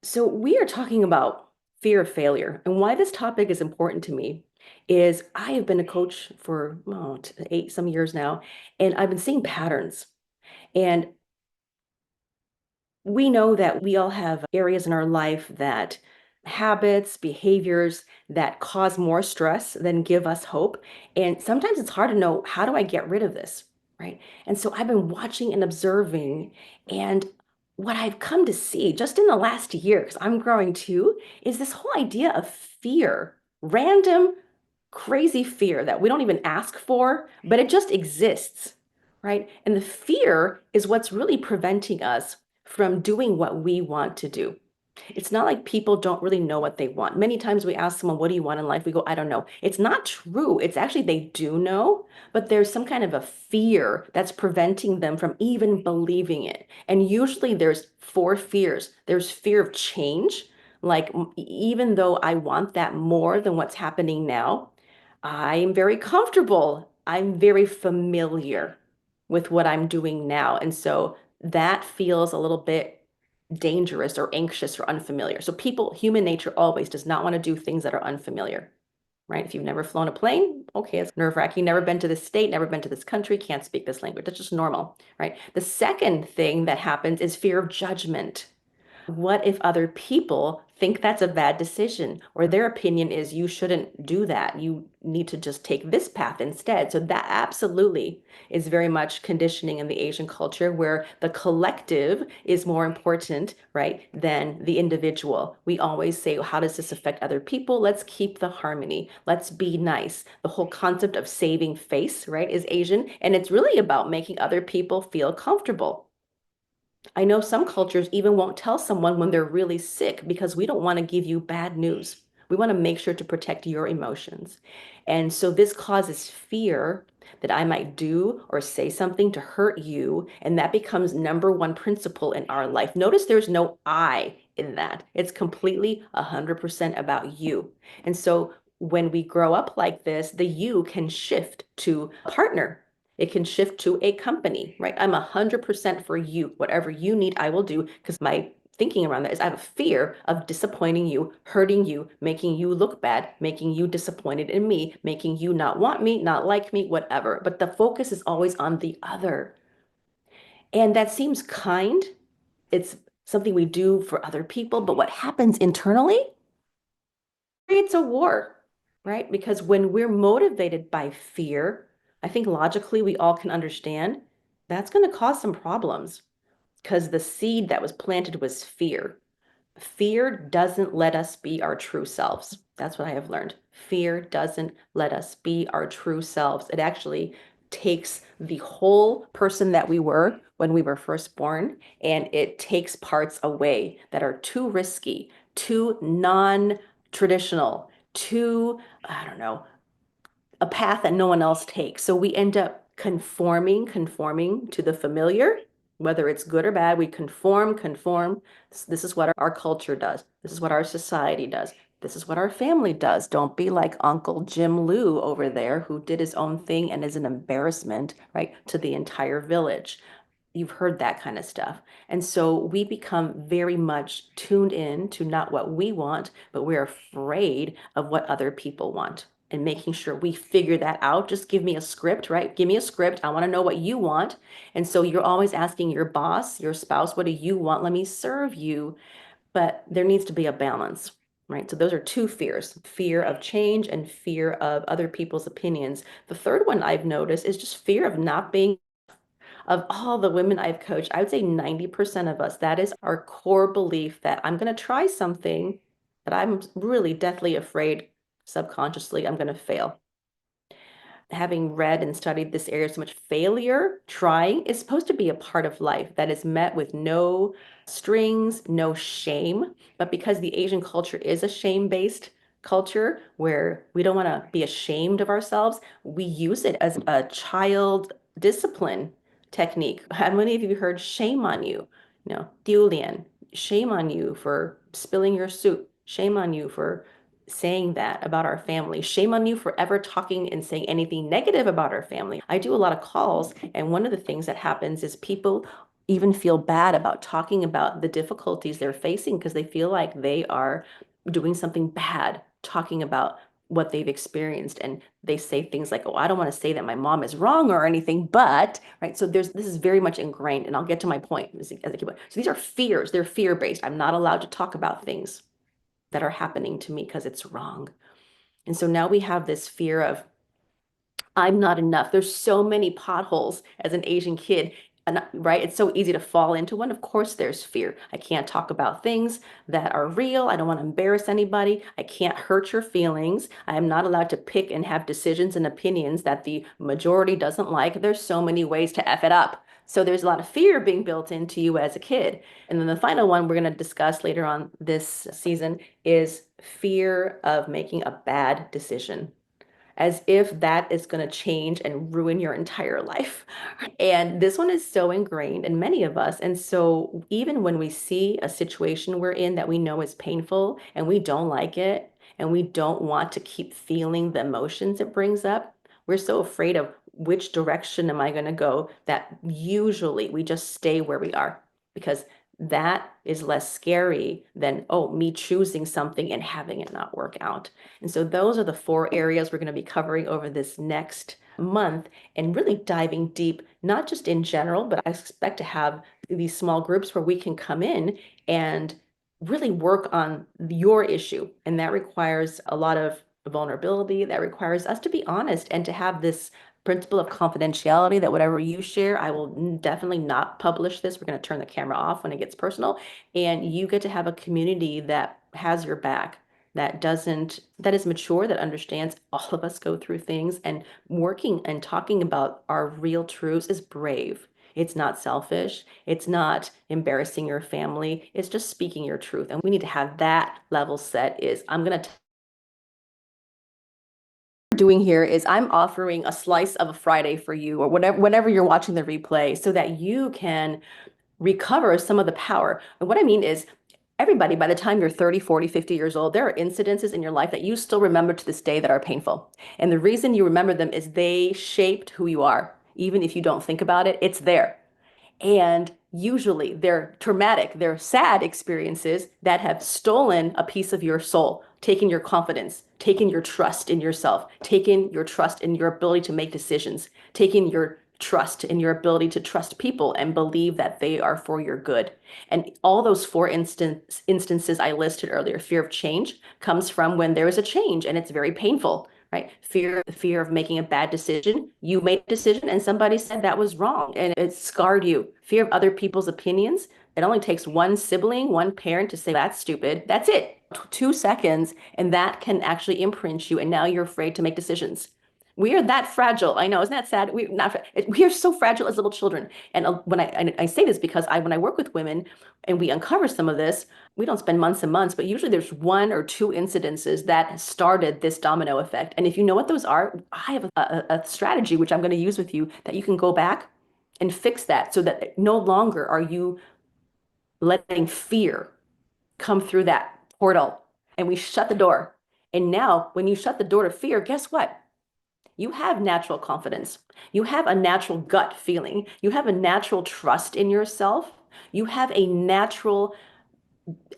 So, we are talking about fear of failure. And why this topic is important to me is I have been a coach for eight some years now, and I've been seeing patterns. And we know that we all have areas in our life that habits, behaviors that cause more stress than give us hope. And sometimes it's hard to know, how do I get rid of this? Right. And so I've been watching and observing. And what I've come to see just in the last year, because I'm growing too, is this whole idea of fear, random, crazy fear that we don't even ask for, but it just exists. Right. And the fear is what's really preventing us from doing what we want to do. It's not like people don't really know what they want. Many times we ask someone, what do you want in life? We go, I don't know. It's not true. It's actually they do know, but there's some kind of a fear that's preventing them from even believing it. And usually there's four fears. There's fear of change. Like, even though I want that more than what's happening now, I'm very comfortable. I'm very familiar with what I'm doing now. And so that feels a little bit dangerous or anxious or unfamiliar. So people, human nature always does not want to do things that are unfamiliar, right? If you've never flown a plane, okay, it's nerve-wracking. Never been to this state, never been to this country, can't speak this language. That's just normal, right? The second thing that happens is fear of judgment. What if other people think that's a bad decision, or their opinion is you shouldn't do that? You need to just take this path instead. So that absolutely is very much conditioning in the Asian culture where the collective is more important, right, than the individual. We always say, how does this affect other people? Let's keep the harmony. Let's be nice. The whole concept of saving face, right, is Asian, and it's really about making other people feel comfortable. I know some cultures even won't tell someone when they're really sick because we don't want to give you bad news. We want to make sure to protect your emotions. And so this causes fear that I might do or say something to hurt you. And that becomes number one principle in our life. Notice there's no I in that. It's completely 100% about you. And so when we grow up like this, the you can shift to partner. It can shift to a company, right? I'm 100% for you. Whatever you need, I will do, because my thinking around that is I have a fear of disappointing you, hurting you, making you look bad, making you disappointed in me, making you not want me, not like me, whatever. But the focus is always on the other. And that seems kind. It's something we do for other people. But what happens internally creates a war, right? Because when we're motivated by fear, I think logically we all can understand that's going to cause some problems because the seed that was planted was fear. Fear doesn't let us be our true selves. That's what I have learned. Fear doesn't let us be our true selves. It actually takes the whole person that we were when we were first born, and it takes parts away that are too risky, too non-traditional, too, I don't know, a path that no one else takes. So we end up conforming to the familiar, whether it's good or bad. We conform. This is what our culture does. This is what our society does. This is what our family does. Don't be like Uncle Jim Lou over there who did his own thing and is an embarrassment, right, to the entire village. You've heard that kind of stuff. And so we become very much tuned in to not what we want, but we're afraid of what other people want and making sure we figure that out. Just give me a script, right? Give me a script. I want to know what you want. And so you're always asking your boss, your spouse, what do you want? Let me serve you. But there needs to be a balance, right? So those are two fears, fear of change and fear of other people's opinions. The third one I've noticed is just fear of not being. Of all the women I've coached, I would say 90% of us, that is our core belief that I'm going to try something, but I'm really deathly afraid subconsciously I'm going to fail. Having read and studied this area so much, failure, trying is supposed to be a part of life that is met with no strings, no shame. But because the Asian culture is a shame-based culture where we don't want to be ashamed of ourselves, we use it as a child discipline technique. How many of you heard shame on you? You know, Diulian, shame on you for spilling your soup. Shame on you for saying that about our family. Shame on you for ever talking and saying anything negative about our family. I do a lot of calls, and one of the things that happens is people even feel bad about talking about the difficulties they're facing because they feel like they are doing something bad, talking about what they've experienced. And they say things like, oh, I don't want to say that my mom is wrong or anything, but, right. So this is very much ingrained. And I'll get to my point as I keep going. So these are fears, they're fear-based. I'm not allowed to talk about things that are happening to me because it's wrong. And so now we have this fear of I'm not enough. There's so many potholes as an Asian kid, and right? It's so easy to fall into one. Of course, there's fear. I can't talk about things that are real. I don't want to embarrass anybody. I can't hurt your feelings. I am not allowed to pick and have decisions and opinions that the majority doesn't like. There's so many ways to F it up. So there's a lot of fear being built into you as a kid. And then the final one we're going to discuss later on this season is fear of making a bad decision, as if that is going to change and ruin your entire life. And this one is so ingrained in many of us. And so even when we see a situation we're in that we know is painful and we don't like it, and we don't want to keep feeling the emotions it brings up, we're so afraid of which direction am I going to go that usually we just stay where we are, because that is less scary than, oh, me choosing something and having it not work out. And so those are the four areas we're going to be covering over this next month, and really diving deep, not just in general, but I expect to have these small groups where we can come in and really work on your issue. And that requires a lot of vulnerability. That requires us to be honest and to have this principle of confidentiality, that whatever you share, I will definitely not publish this. We're going to turn the camera off when it gets personal. And you get to have a community that has your back, that is mature, that understands all of us go through things, and working and talking about our real truths is brave. It's not selfish. It's not embarrassing your family. It's just speaking your truth. And we need to have that level set. Is I'm going to doing here is I'm offering a slice of a Friday for you, or whenever you're watching the replay, so that you can recover some of the power. And what I mean is, everybody, by the time you're 30, 40, 50 years old, there are incidences in your life that you still remember to this day that are painful. And the reason you remember them is they shaped who you are. Even if you don't think about it, it's there. And usually they're traumatic, they're sad experiences that have stolen a piece of your soul, taken your confidence, taken your trust in yourself, taken your trust in your ability to make decisions, taken your trust in your ability to trust people and believe that they are for your good. And all those four instances I listed earlier, fear of change comes from when there is a change and it's very painful, right? Fear of making a bad decision. You made a decision and somebody said that was wrong and it scarred you. Fear of other people's opinions. It only takes one sibling, one parent to say that's stupid. That's it. 2 seconds, and that can actually imprint you. And now you're afraid to make decisions. We are that fragile. I know, isn't that sad? We are so fragile as little children. And when I say this because when I work with women and we uncover some of this, we don't spend months and months, but usually there's one or two incidences that started this domino effect. And if you know what those are, I have a strategy which I'm going to use with you, that you can go back and fix that, so that no longer are you letting fear come through that portal. And we shut the door. And now, when you shut the door to fear, guess what? You have natural confidence. You have a natural gut feeling. You have a natural trust in yourself. You have a natural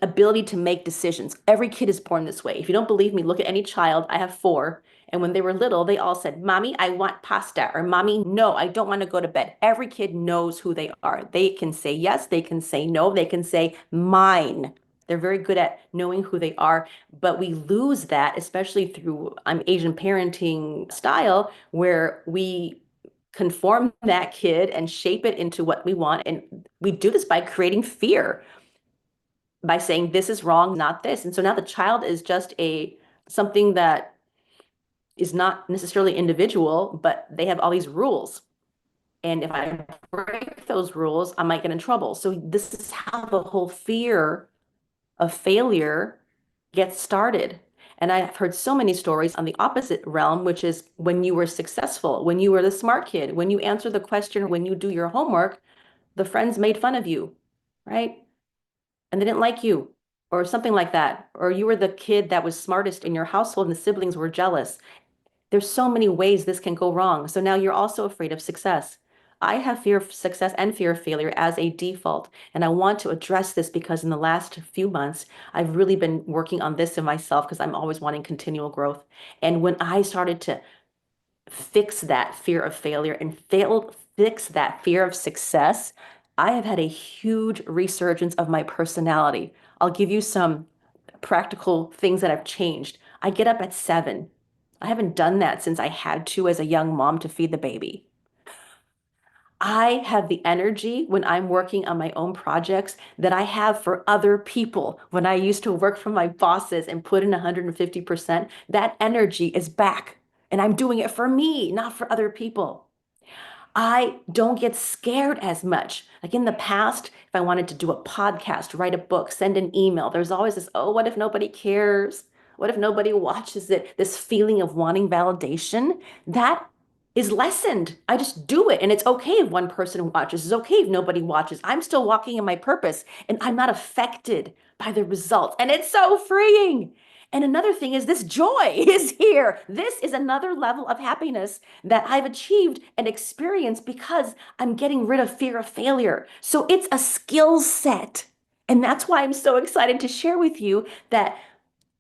ability to make decisions. Every kid is born this way. If you don't believe me, look at any child. I have four. And when they were little, they all said, Mommy, I want pasta. Or Mommy, no, I don't want to go to bed. Every kid knows who they are. They can say yes, they can say no, they can say mine. They're very good at knowing who they are, but we lose that, especially through Asian parenting style, where we conform that kid and shape it into what we want. And we do this by creating fear, by saying this is wrong, not this. And so now the child is just something that is not necessarily individual, but they have all these rules. And if I break those rules, I might get in trouble. So this is how the whole fear of failure gets started. And I've heard so many stories on the opposite realm, which is when you were successful, when you were the smart kid, when you answer the question, when you do your homework, the friends made fun of you, right? And they didn't like you, or something like that. Or you were the kid that was smartest in your household and the siblings were jealous. There's so many ways this can go wrong. So now you're also afraid of success. I have fear of success and fear of failure as a default. And I want to address this because in the last few months, I've really been working on this in myself because I'm always wanting continual growth. And when I started to fix that fear of failure and fix that fear of success, I have had a huge resurgence of my personality. I'll give you some practical things that have changed. I get up at 7. I haven't done that since I had to as a young mom to feed the baby. I have the energy when I'm working on my own projects that I have for other people. When I used to work for my bosses and put in 150%, that energy is back. And I'm doing it for me, not for other people. I don't get scared as much. Like in the past, if I wanted to do a podcast, write a book, send an email, there's always this, oh, what if nobody cares? What if nobody watches it? This feeling of wanting validation, that is lessened. I just do it. And it's okay if one person watches. It's okay if nobody watches. I'm still walking in my purpose and I'm not affected by the results. And it's so freeing. And another thing is this joy is here. This is another level of happiness that I've achieved and experienced because I'm getting rid of fear of failure. So it's a skill set. And that's why I'm so excited to share with you that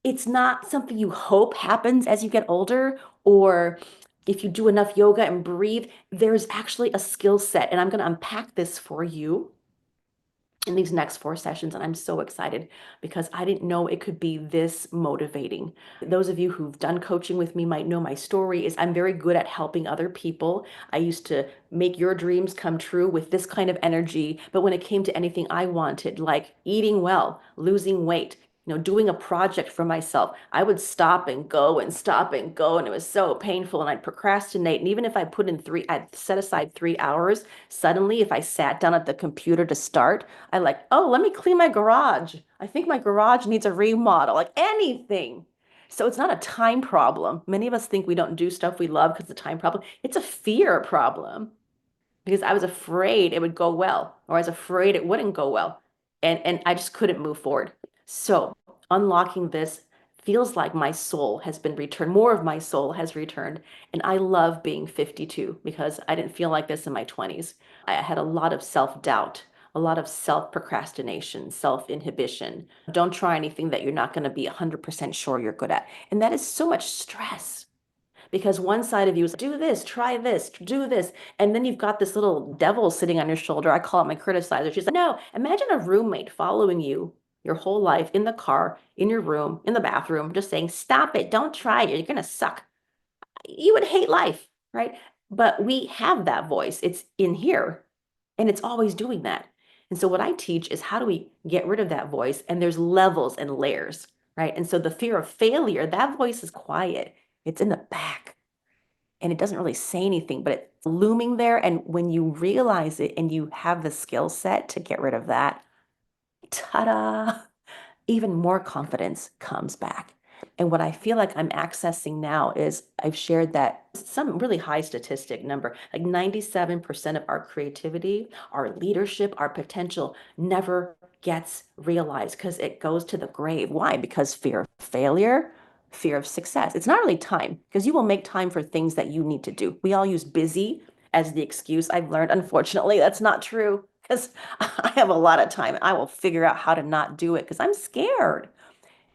it's not something you hope happens as you get older, or if you do enough yoga and breathe, there's actually a skill set. And I'm going to unpack this for you in these next 4 sessions. And I'm so excited because I didn't know it could be this motivating. Those of you who've done coaching with me might know my story is I'm very good at helping other people. I used to make your dreams come true with this kind of energy. But when it came to anything I wanted, like eating well, losing weight, doing a project for myself, I would stop and go and stop and go. And it was so painful. And I'd procrastinate. And even if I put in I'd set aside 3 hours, suddenly if I sat down at the computer to start, I like, oh, let me clean my garage. I think my garage needs a remodel, like anything. So it's not a time problem. Many of us think we don't do stuff we love because it's a time problem. It's a fear problem because I was afraid it would go well, or I was afraid it wouldn't go well. And I just couldn't move forward. So unlocking this feels like my soul has been returned. More of my soul has returned. And I love being 52 because I didn't feel like this in my 20s. I had a lot of self-doubt, a lot of self-procrastination, self-inhibition. Don't try anything that you're not going to be 100% sure you're good at. And that is so much stress because one side of you is do this, try this, do this. And then you've got this little devil sitting on your shoulder. I call it my criticizer. She's like, no, imagine a roommate following you your whole life in the car, in your room, in the bathroom, just saying, stop it, don't try it, you're going to suck. You would hate life, right? But we have that voice. It's in here and it's always doing that. And so what I teach is how do we get rid of that voice? And there's levels and layers, right? And so the fear of failure, that voice is quiet. It's in the back and it doesn't really say anything, but it's looming there. And when you realize it and you have the skill set to get rid of that, ta-da, even more confidence comes back. And what I feel like I'm accessing now is I've shared that some really high statistic number, like 97% of our creativity, our leadership, our potential never gets realized because it goes to the grave. Why? Because fear of failure, fear of success. It's not really time because you will make time for things that you need to do. We all use busy as the excuse. I've learned, unfortunately, that's not true because I have a lot of time. I will figure out how to not do it because I'm scared.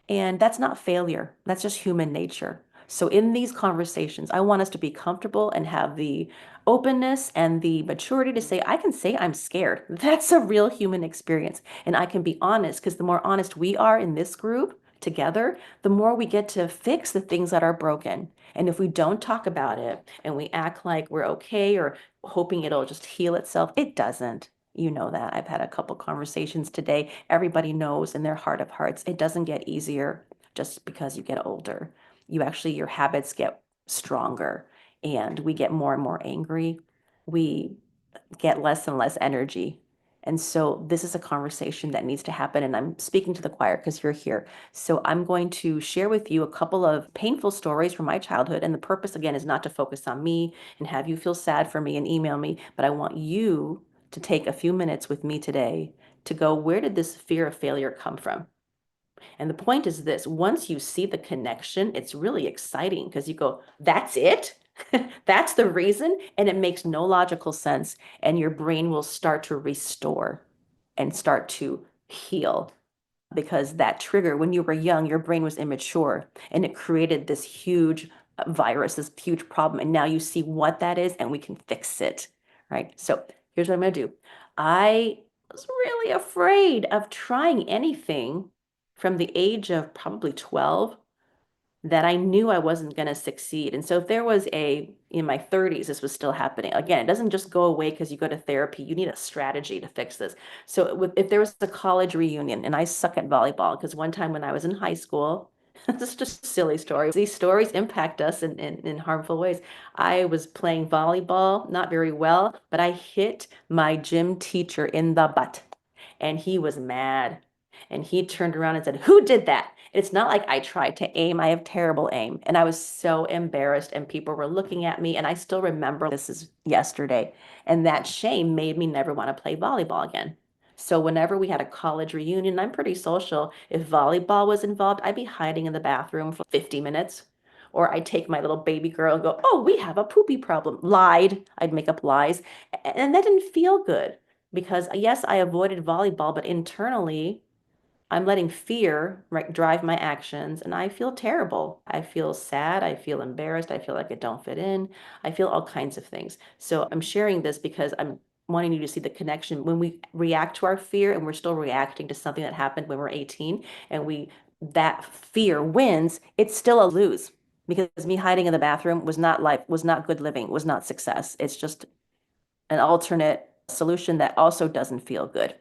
And that's not failure. That's just human nature. So in these conversations, I want us to be comfortable and have the openness and the maturity to say, I can say I'm scared. That's a real human experience. And I can be honest because the more honest we are in this group together, the more we get to fix the things that are broken. And if we don't talk about it and we act like we're okay or hoping it'll just heal itself, it doesn't. You know that. I've had a couple conversations today. Everybody knows in their heart of hearts, it doesn't get easier just because you get older. Your habits get stronger and we get more and more angry. We get less and less energy. And so this is a conversation that needs to happen. And I'm speaking to the choir because you're here. So I'm going to share with you a couple of painful stories from my childhood. And the purpose, again, is not to focus on me and have you feel sad for me and email me, but I want you to take a few minutes with me today to go, where did this fear of failure come from? And the point is this, once you see the connection, it's really exciting because you go, that's it? That's the reason, and it makes no logical sense. And your brain will start to restore and start to heal because that trigger, when you were young, your brain was immature and it created this huge virus, this huge problem. And now you see what that is and we can fix it, right? So here's what I'm going to do. I was really afraid of trying anything from the age of probably 12 that I knew I wasn't going to succeed. And so if there was in my 30s, this was still happening. Again, it doesn't just go away because you go to therapy. You need a strategy to fix this. So if there was a college reunion, and I suck at volleyball because one time when I was in high school, this is just a silly story. These stories impact us in harmful ways. I was playing volleyball, not very well, but I hit my gym teacher in the butt and he was mad. And he turned around and said, "Who did that?" It's not like I tried to aim. I have terrible aim. And I was so embarrassed, and people were looking at me. And I still remember this is yesterday. And that shame made me never want to play volleyball again. So whenever we had a college reunion, I'm pretty social. If volleyball was involved, I'd be hiding in the bathroom for 50 minutes. Or I'd take my little baby girl and go, "Oh, we have a poopy problem." Lied. I'd make up lies. And that didn't feel good because yes, I avoided volleyball, but internally, I'm letting fear, right, drive my actions, and I feel terrible. I feel sad. I feel embarrassed. I feel like I don't fit in. I feel all kinds of things. So I'm sharing this because I'm wanting you to see the connection when we react to our fear and we're still reacting to something that happened when we're 18 and we that fear wins, it's still a lose because me hiding in the bathroom was not life, was not good living, was not success. It's just an alternate solution that also doesn't feel good,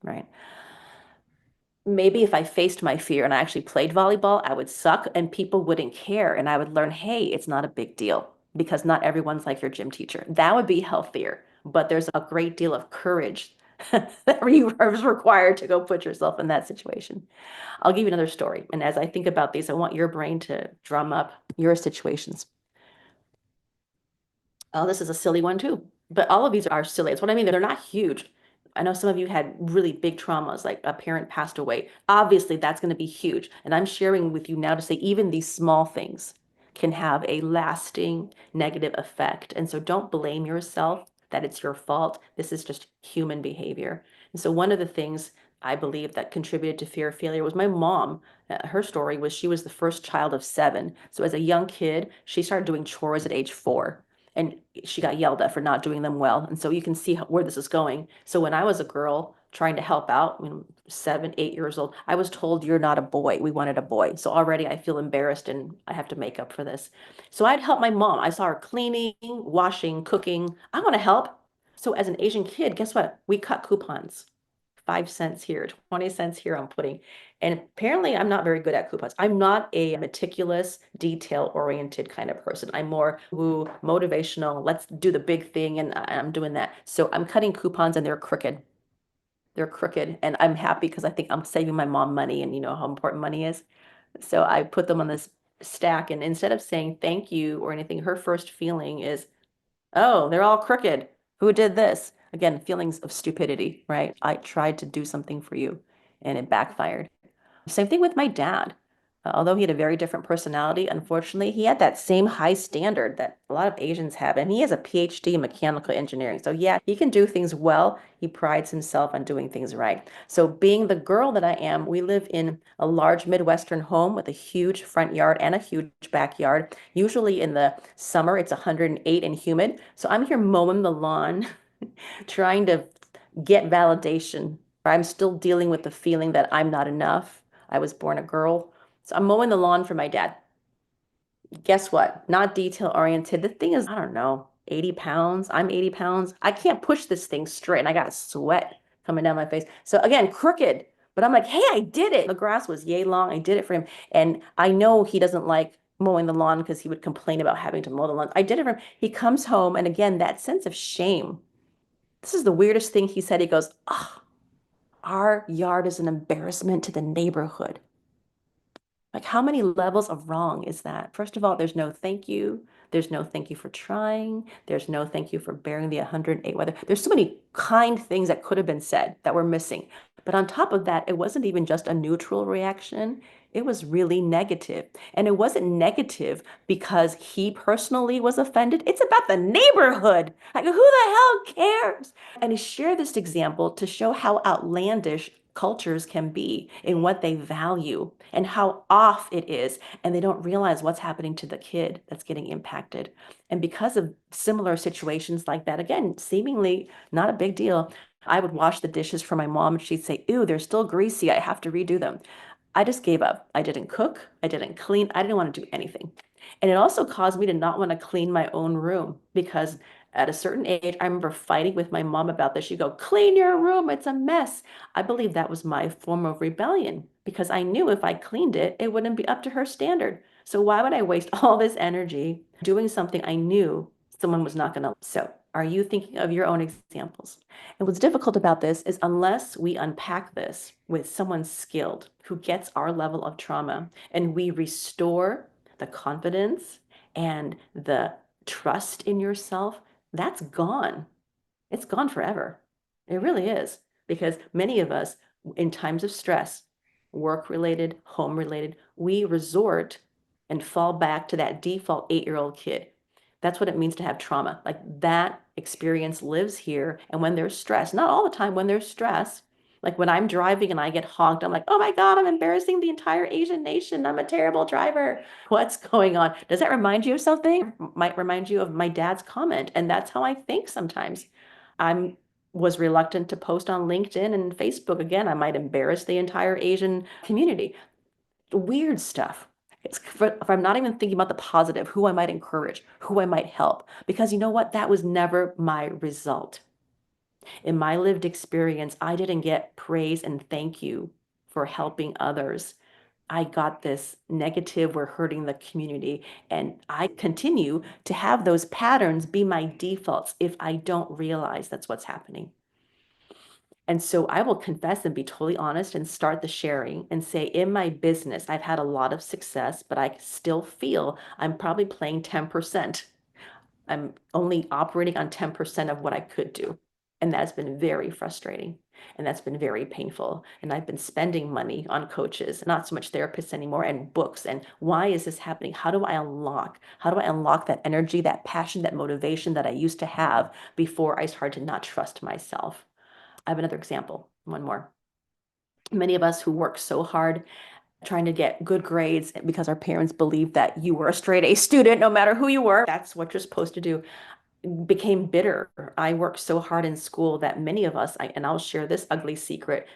right? Maybe if I faced my fear and I actually played volleyball, I would suck and people wouldn't care. And I would learn, hey, it's not a big deal because not everyone's like your gym teacher. That would be healthier. But there's a great deal of courage that is required to go put yourself in that situation. I'll give you another story. And as I think about these, I want your brain to drum up your situations. Oh, this is a silly one too. But all of these are silly. It's what I mean. They're not huge. I know some of you had really big traumas, like a parent passed away. Obviously, that's going to be huge. And I'm sharing with you now to say even these small things can have a lasting negative effect. And so don't blame yourself that it's your fault. This is just human behavior. And so one of the things I believe that contributed to fear of failure was my mom. Her story was she was the first child of seven. So as a young kid, she started doing chores at age 4 and she got yelled at for not doing them well. And so you can see where this is going. So when I was a girl trying to help out, 7, 8 years old, I was told, "You're not a boy." We wanted a boy. So already I feel embarrassed and I have to make up for this. So I'd help my mom. I saw her cleaning, washing, cooking. I want to help. So as an Asian kid, guess what? We cut coupons. 5 cents here, 20 cents here I'm putting. And apparently I'm not very good at coupons. I'm not a meticulous, detail-oriented kind of person. I'm more woo, motivational. Let's do the big thing. And I'm doing that. So I'm cutting coupons and they're crooked. They're crooked. And I'm happy because I think I'm saving my mom money and you know how important money is. So I put them on this stack. And instead of saying thank you or anything, her first feeling is, "Oh, they're all crooked. Who did this?" Again, feelings of stupidity, right? I tried to do something for you and it backfired. Same thing with my dad. Although he had a very different personality, unfortunately, he had that same high standard that a lot of Asians have. And he has a PhD in mechanical engineering. So, yeah, he can do things well. He prides himself on doing things right. So, being the girl that I am, we live in a large Midwestern home with a huge front yard and a huge backyard. Usually in the summer, it's 108 and humid. So, I'm here mowing the lawn, trying to get validation. I'm still dealing with the feeling that I'm not enough. I was born a girl. So I'm mowing the lawn for my dad. Guess what? Not detail oriented. The thing is, I don't know, 80 pounds. I'm 80 pounds. I can't push this thing straight and I got sweat coming down my face. So again, crooked. But I'm like, hey, I did it. The grass was yay long. I did it for him. And I know he doesn't like mowing the lawn because he would complain about having to mow the lawn. I did it for him. He comes home and again, that sense of shame. This is the weirdest thing he said. He goes, "Oh, our yard is an embarrassment to the neighborhood." Like, how many levels of wrong is that? First of all, there's no thank you. There's no thank you for trying. There's no thank you for bearing the 108 weather. There's so many kind things that could have been said that were missing. But on top of that, it wasn't even just a neutral reaction. It was really negative. And it wasn't negative because he personally was offended. It's about the neighborhood. Like, who the hell cares? And he shared this example to show how outlandish cultures can be in what they value and how off it is. And they don't realize what's happening to the kid that's getting impacted. And because of similar situations like that, again, seemingly not a big deal, I would wash the dishes for my mom and she'd say, "Ew, they're still greasy. I have to redo them." I just gave up. I didn't cook. I didn't clean. I didn't want to do anything. And it also caused me to not want to clean my own room because at a certain age, I remember fighting with my mom about this. She'd go, "Clean your room. It's a mess." I believe that was my form of rebellion because I knew if I cleaned it, it wouldn't be up to her standard. So why would I waste all this energy doing something I knew someone was not going to? So are you thinking of your own examples? And what's difficult about this is unless we unpack this with someone skilled who gets our level of trauma and we restore the confidence and the trust in yourself, that's gone. It's gone forever. It really is. Because many of us, in times of stress, work related, home related, we resort and fall back to that default 8-year-old kid. That's what it means to have trauma. Like that experience lives here. And when there's stress, not all the time, when there's stress, like when I'm driving and I get honked, I'm like, "Oh my God, I'm embarrassing the entire Asian nation. I'm a terrible driver." What's going on? Does that remind you of something? Might remind you of my dad's comment. And that's how I think sometimes. I'm was reluctant to post on LinkedIn and Facebook. Again, I might embarrass the entire Asian community. Weird stuff. If I'm not even thinking about the positive, who I might encourage, who I might help, because you know what? That was never my result. In my lived experience, I didn't get praise and thank you for helping others. I got this negative, we're hurting the community. And I continue to have those patterns be my defaults if I don't realize that's what's happening. And so I will confess and be totally honest and start the sharing and say, in my business, I've had a lot of success, but I still feel I'm probably playing 10%. I'm only operating on 10% of what I could do. And that's been very frustrating. And that's been very painful. And I've been spending money on coaches, not so much therapists anymore, and books. And why is this happening? How do I unlock? How do I unlock that energy, that passion, that motivation that I used to have before I started to not trust myself? I have another example, one more. Many of us who work so hard trying to get good grades because our parents believed that you were a straight A student no matter who you were. That's what you're supposed to do. Became bitter. I worked so hard in school that many of us, and I'll share this ugly secret,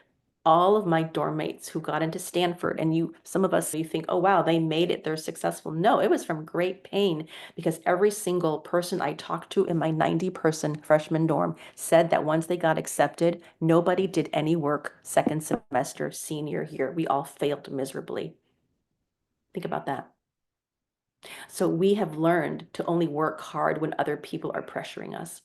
all of my dorm mates who got into Stanford, and some of us, you think, "Oh, wow, they made it, they're successful." No, it was from great pain because every single person I talked to in my 90-person freshman dorm said that once they got accepted, nobody did any work second semester, senior year. We all failed miserably. Think about that. So we have learned to only work hard when other people are pressuring us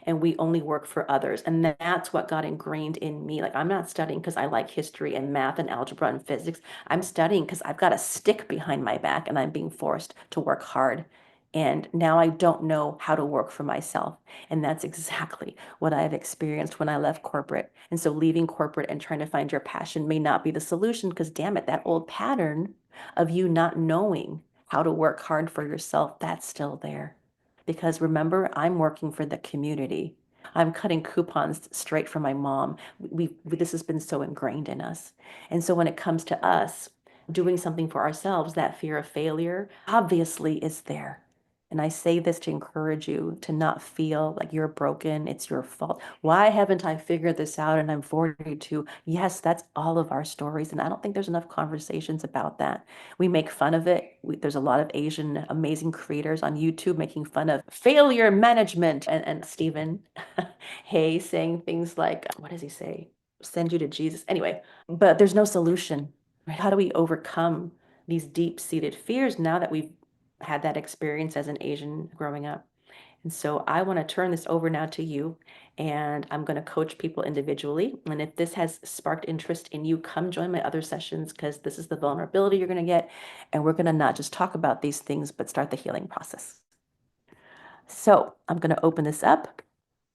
and we only work for others. And that's what got ingrained in me. Like, I'm not studying because I like history and math and algebra and physics. I'm studying because I've got a stick behind my back and I'm being forced to work hard. And now I don't know how to work for myself. And that's exactly what I've experienced when I left corporate. And so leaving corporate and trying to find your passion may not be the solution because, damn it, that old pattern of you not knowing how to work hard for yourself, that's still there. Because remember, I'm working for the community. I'm cutting coupons straight from my mom. This has been so ingrained in us. And so when it comes to us doing something for ourselves, that fear of failure obviously is there. And I say this to encourage you to not feel like you're broken, it's your fault. Why haven't I figured this out and I'm 42? Yes, that's all of our stories. And I don't think there's enough conversations about that. We make fun of it. There's a lot of Asian amazing creators on YouTube making fun of failure management. And Stephen Hay saying things like, what does he say? Send you to Jesus. Anyway, but there's no solution, right? How do we overcome these deep-seated fears now that we've had that experience as an Asian growing up? And so I want to turn this over now to you, and I'm going to coach people individually. And if this has sparked interest in you, come join my other sessions because this is the vulnerability you're going to get. And we're going to not just talk about these things, but start the healing process. So I'm going to open this up.